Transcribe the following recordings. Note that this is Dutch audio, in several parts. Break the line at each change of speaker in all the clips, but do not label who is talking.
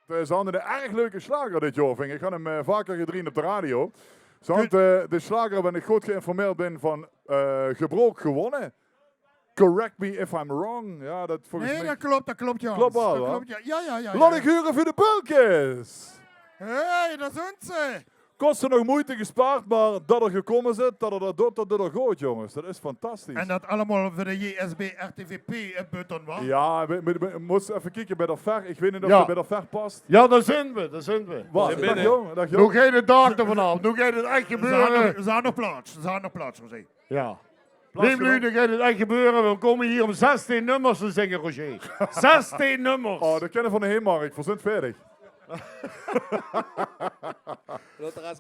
Ze hadden een erg leuke slager dit jaar, vind ik. Ik had hem vaker gedraaid op de radio. Ze hadden de slager, waar ik goed geïnformeerd ben, van gebroken gewonnen. Correct me if I'm wrong. Ja, dat volgens mij...
dat klopt, Jans.
Klopt wel,
dat
hè?
klopt, ja.
Laat ik huren voor de bulkjes.
Hé, dat zijn ze.
Kosten nog moeite gespaard, maar dat er gekomen zit, dat er dat doet, dat er goed, jongens. Dat is fantastisch.
En dat allemaal voor de JSB RTVP-button, was?
Ja, we moeten even kijken bij de ver. Ik weet niet of
Ja.
het bij de ver past.
Ja, daar zijn we.
Wat?
binnen.
Dag jong, dag
Nog
jong.
geen dag vanavond. Nog geen het echt gebeuren.
Ze hadden nog plaats. Ze hadden nog plaats, José.
Ja.
Plaats
Neem nu, dan gaat het echt gebeuren. We komen hier om 16 nummers te zingen, Roger. 16 nummers.
Oh, dat kennen van de Heemarkt. We zijn fertig.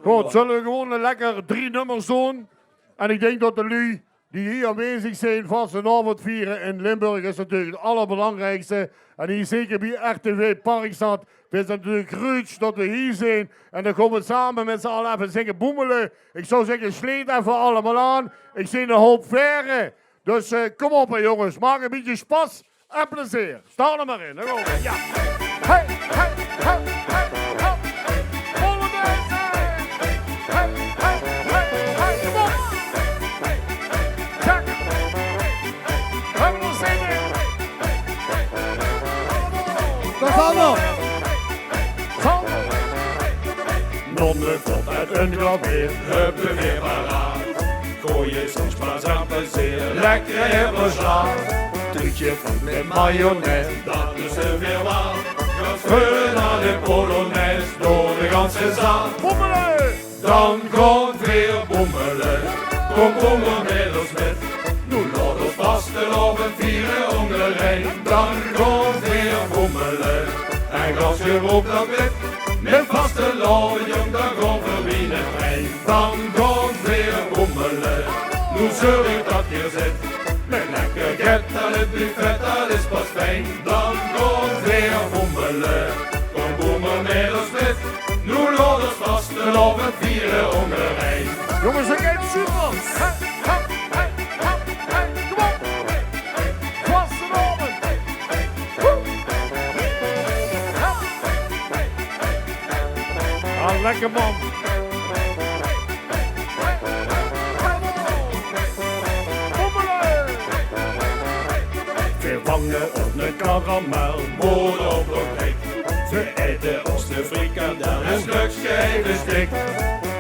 Goed, zullen we gewoon lekker 3 nummers doen? En ik denk dat de lui die hier aanwezig zijn, vastenavond vieren in Limburg, is natuurlijk het allerbelangrijkste. En hier zeker bij RTV Parkstad. Het is natuurlijk gruut dat we hier zijn. En dan komen we samen met z'n allen even zingen boemelen. Ik zou zeggen, sleet even allemaal aan. Ik zie een hoop verre. Dus kom op hè, jongens, maak een beetje spas en plezier. Sta er maar in. Dan gaan we. Ja. Hey, hey, hey, hey, hey. Volle mensen. Hey, hey, hey, hey. Kom op. Check. We hebben er zin in.
Daar gaan we.
Nonnen tot uit een graveer, huppen weer paraat. Gooi je soms maar aan plezier, lekker hebben slaan. Toetje van met mayonaise, dat is er weer waar. Scheuren aan de polonaise, door de ganse zaal. Boemelen! Dan komt weer boemelen, kom boemelen met ons met. Nu laat ons vasteloven vieren onderheen. Dan komt weer boemelen, en als je roept dat wit. Met vaste loven, jong, dan gaan we wie het heen. Dan komt weer boemelen, nu zul ik dat hier zit. Met lekker get aan het buffet, dat is pas fijn. Dan komt weer boemelen, kom boemen met ons met. Nu laat ons vaste loven vieren onderheen. Jongens, dat gaat super! Hey, hey, hey, hey, hey, kom op! Vaste loven! Ah, lekker man. We vangen op een karamel, moorden op een rik. We eten ons de frikandel, een stuk schijvenstik.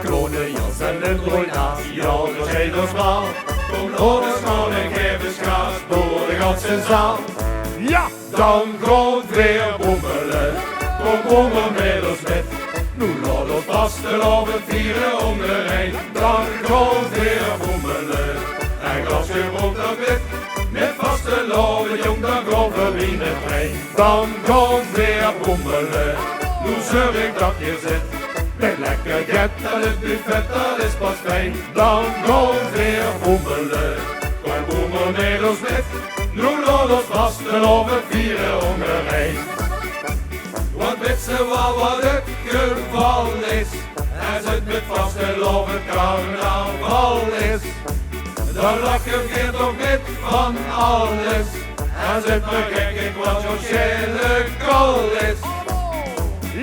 Klonen, jas en een roinaas, ja, dat zijn ons maal. Kom lopen, smal en geven schaas door de ganse zaal. Ja, dan komt weer boemelen, kom boemelen met ons met. Nu laat ons vasteloven vieren onderheen. Dan komt weer boemelen, en glas gerookt dat wit. Met vasteloven, jong, dan gaan we wie het heen. Dan komt weer boemelen, nu zorg ik dat je zit. Met lekker get aan het buffet, dat is pas fijn. Dan komt weer boemelen, kom boemelen met ons met. Nu laat ons vasteloven vieren onderheen. Want weet ze wel wat het geval is? Als het met vasteloven carnaval is. Dan lachen we toch met van alles. Als het me gek ik wat zo'n schelle kool is.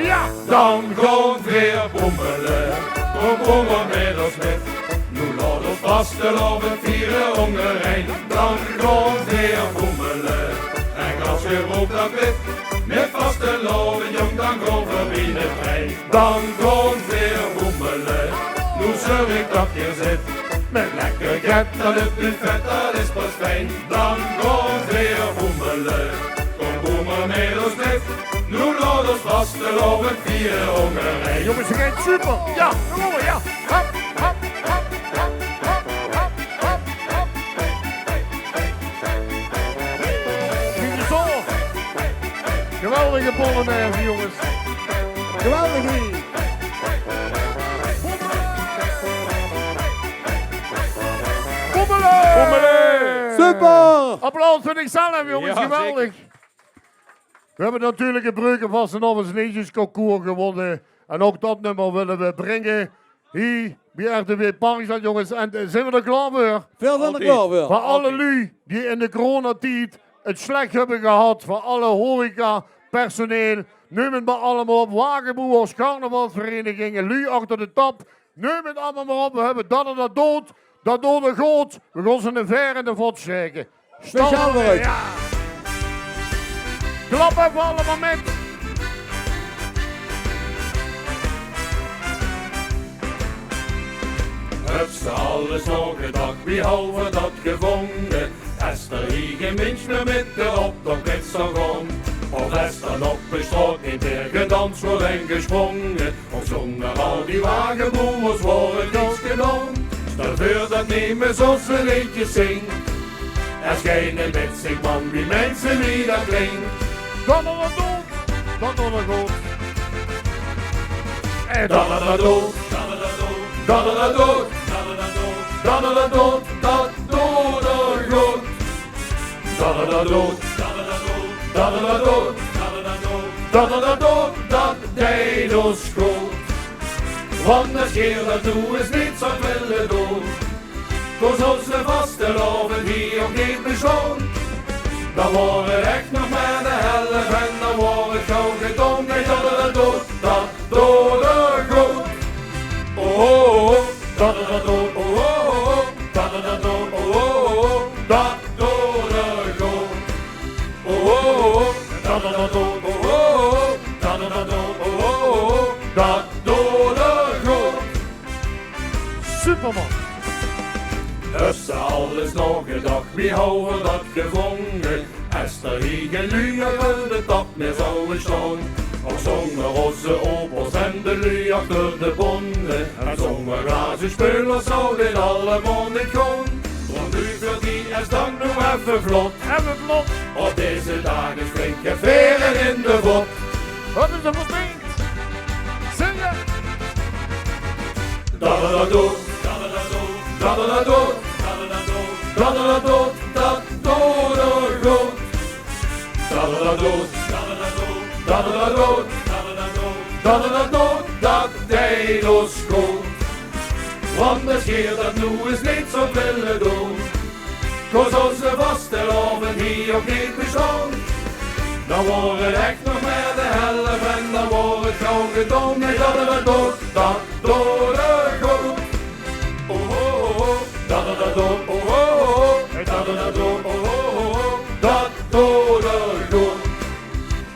Ja, dan komt weer boemelen. Kom boemelen met ons met. Nu laat ons vasteloven vieren onderheen. Dan komt weer boemelen. En als je roept dat wit. Met vasteloven, jong, dan gaan we wie het heen. Dan komt weer boemelen. Nu zorg ik dat je zit. Met lekker get aan het buffet, dat is pas fijn. Dan komt weer boemelen. Kom boemelen met ons met. Nu laat ons vasteloven vieren onderheen. Jongens, ze gaat super. Ja, jongen, ja. Hop, hop, hop, hop, hop, hop, hop, hop. Vind je zo? Geweldige polonaise, jongens. Geweldig hier. Boemelen!
Super!
Applaus voor zichzelf, jongens.
Ja,
geweldig.
zeker.
We hebben natuurlijk een Breuken vastenavond liedjesconcours gewonnen. En ook dat nummer willen we brengen. Hier bij RTV Parkstad, jongens. En zijn we er klaar voor?
Veel van de klaar weer.
Voor alle lui die in de coronatijd het slecht hebben gehad. Voor alle horeca,
personeel, neem het maar allemaal op. Wagenboers, carnavalsverenigingen, lui achter de tap. Neem het allemaal maar op. We hebben dat en dat dood. Dat dode goot. We gaan ze een ver in de vod steken.
Speciaal voor u.
Ja. Klap even allemaal met.
Hupste alles nog gedacht, wie houden dat gevonden? Is er hier geen mens meer met de optocht met zo'n grond? Of is er op de straat niet meer gedanst wordt en gesprongen? Of zonder al die wagenboers worden niets gedaan? Stel voor dat niemand zoals een liedje zingt. Er schijnen met zich man wie mensen wie dat klinkt.
Dat en dat dood. Dat en dat goot. En
Dat en dat dood, dat en dat dood, dat en dat dood, dat en dat dood, dat dode goed. Dat en dat dood, dat en dat dood, dat en dat dood, dat en dat dood, dat deed ons goed. Want als je dat doet is niet zo willen doen. Koos onze vastelovend hier ook niet bezoond. Dan wordt het echt nog maar de helft en dan wordt het gauw gedaan. Nee, dat en dat dood, dat dode goed. Oh, oh, oh, dat en dat dood, oh, oh, oh, dat en dat dood, oh, oh, oh, dat dode goed. Oh, oh, oh, dat en dat dood, oh, oh, oh, dat en dat dood, oh, oh, oh, dat dode goed.
Superman.
Dus alles nog gedacht, wie houden dat gevonden? Is er hier geen lui achter de tap meer zouden staan? Ook zongen onze opels en de lui achter de bonden. En zongen glazenspelers zou dit allemaal niet gaan. Want nu voor die is dan nog even vlot.
Even vlot.
Op deze dagen flinke veren in de vod.
Wat is er verdiend? Zingen.
Dat en dat dood, dat en dat dood, dat en dat dood, dat en dat dood, dat en dat dood, dat dode goed. Dat en dat dood, dat en dat dood, dat en dat dood, dat en dat dood, dat deed ons goed. Want de scheer dat nu is niet zo willen doen. Koos onze vastelovend hier ook niet bestaan. Dan wordt het echt nog maar de helft en dan wordt het gauw gedaan. Nee, dat en dat dood, dat dode goed. Oh, oh, oh, dat en dat dood, oh, oh, oh, dat en dat dood, oh, oh, oh, dat dode goed.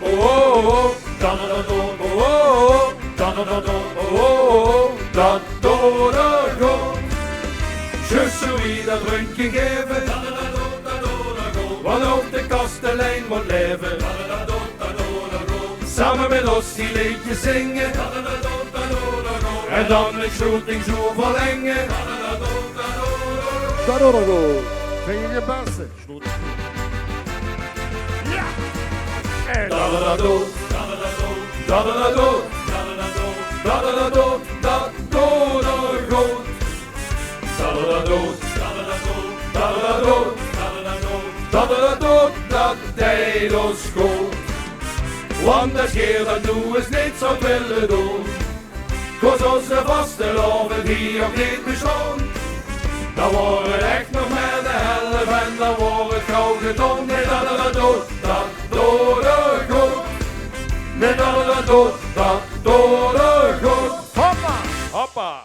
Oh, oh, oh, dat en dat dood, oh, oh, oh, dat en dat dood, oh, oh, oh, dat dode goed. Zus, zo wie dat rondje geven, dat en dat dood, dat dode goed. Want ook de kastelein moet leven, dat en dat dood, dat dode goed. Samen met ons die liedjes zingen, dat en dat dood, dat dode goed. En dan de shooting zo verlengen, dat en dat dood, dat dode goed.
Dat hoor ik ook.
Vind je beste? Ja. En
Dat en dat dood, dat en dat dood, dat en dat dood, dat en dat dood, dat en dat dood, dat dode goed. Dat en dat dood, dat en dat dood, dat en dat dood, dat en dat dood, dat en dat dood, dat deed ons goed. Want de scheer dat nu is niet zo willen doen. Koos onze vastelovend hier ook niet bestaan. Dan wordt het echt nog maar de helft en dan wordt het gauw gedaan. Nee, dat en dat dood, dat dode goed. Nee, dat en dat dood, dat dode goed.
hoppa.
Hoppa!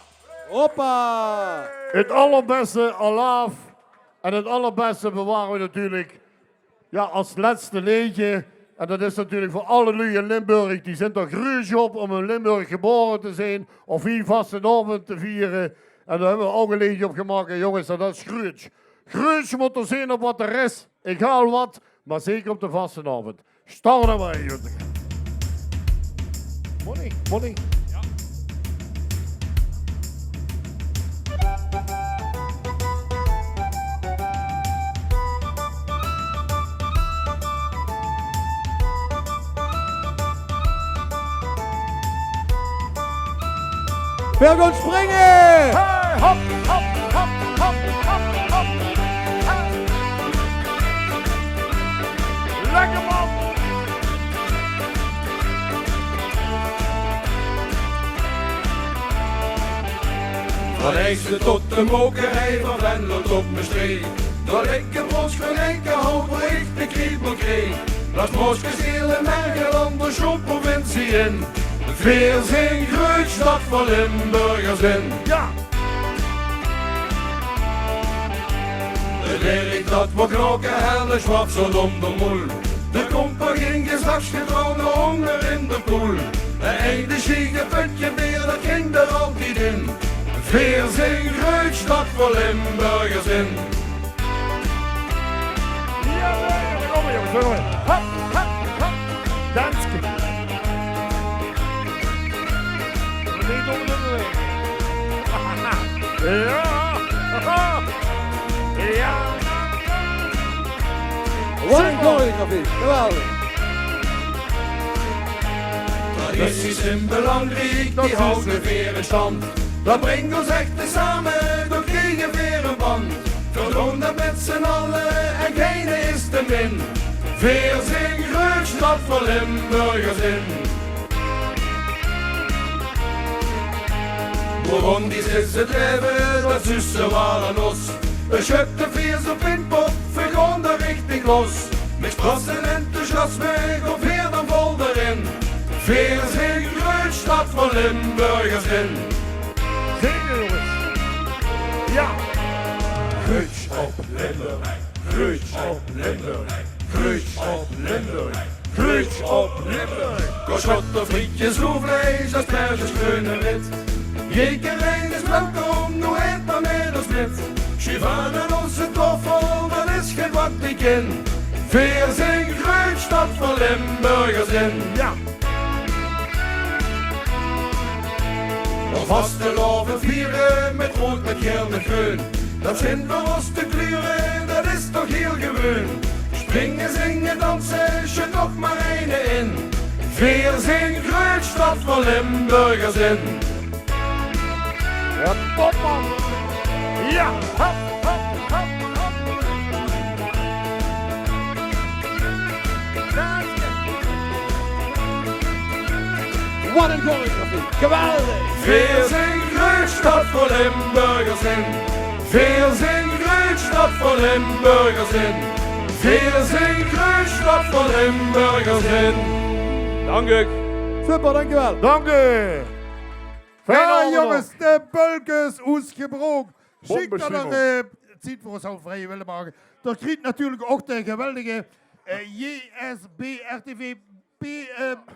Hoppa!
Het allerbeste alaaf en het allerbeste bewaren we natuurlijk ja, als laatste liedje. En dat is natuurlijk voor alle lui in Limburg. Die zijn er gruus op om in Limburg geboren te zijn. Of hier vastenavond te vieren. En daar hebben we ook een liedje op gemaakt. En jongens, dat is Gruus. Gruus moet er zijn op wat er is. Egal wat, maar zeker op de vastenavond. Staan er maar, jullie. Money, money.
We gaan springen!
Hey, hop, hop, hop, hop, hop, hop. Hey. Lekker man.
Van Eijsden tot de mokerij, van Venlo tot Maastricht. Door ik een brood gelijke hoop waar ik de kriep moet kreeg. Dat moskers heel in Mergeland de showprovincie in. Veer zijn grootstad voor Limburgers in.
Ja!
Leer ik dat we knokken helle zwart zo dom de moel. De komper ging geslachts gedrongen honger in de poel. En de schiege putje weer, dat ging er altijd in. Veer zijn grootstad voor Limburgers in.
Ja, kom maar jongens, kom maar. Hop, hop, hop. Danske. Niet onder de beweging. Ja. Ja.
Wat een choreografie. Geweldig.
Tradities zijn belangrijk, die houden weer in stand. Dat brengt ons echt samen, door kriegen weer een band. Verdoen dat met z'n allen en geen is te min. Veer zijn grootstad voor Limburgers in. Burundisch is het leven, dat zussen waren los. Een schutte viers op inpop, vergon de richting los. Met sprossen enthousiasme, op veer dan vol erin. Veer zijn grootstad voor Limburgers in.
Zingen jongens. Ja.
Gruts op Limburg, gruts op Limburg, gruts op Limburg, gruts op Limburg. Korschotten, frietjes, roevlees, asperges, groen en wit. Jekerijn is welkom, nu heet dan Nedersmit. Chivan en onze toffel, dat is geen wat ik in. Veer zijn grootstad voor Limburgers in.
Ja.
Om vast te loven vieren met rood, met geel, met groen. Dat zijn voor ons de kleuren, dat is toch heel gewoon. Springen, zingen, dansen, je nog maar een in. Veer zijn grootstad voor Limburgers in.
Ja, top man. Ja. Hop, hop, hop, hop. Danske.
Wat een choreografie. Geweldig.
Veer zijn grootstad voor Limburgers in. Veer zijn grootstad voor Limburgers in. Veer zijn grootstad voor Limburgers in. Dank u.
Super, dankjewel.
Dank u.
Ja, jongens, de bulkes uitgebroken. Schick dat
Bombenschimmel.
er, het ziet voor ons al vrij willen maken. Dat kriegt natuurlijk ook de geweldige JSB RTV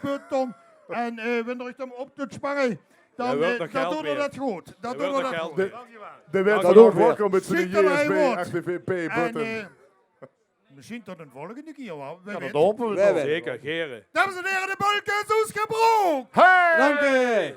Beton. En wanneer ik hem op doet sparren, dan doen we dat goed. Dat doen we dat goed.
De wet
Dat
van
ook weer.
welkom met de
Schiet dat hij
JSB,
wordt.
RTVP,
En
button.
misschien tot een volgende keer wel.
Ja, dat hopen we
Wij
toch.
weten.
Zeker, geren.
Dames en heren, de bulkes uitgebroken.
Hey!
Dank u.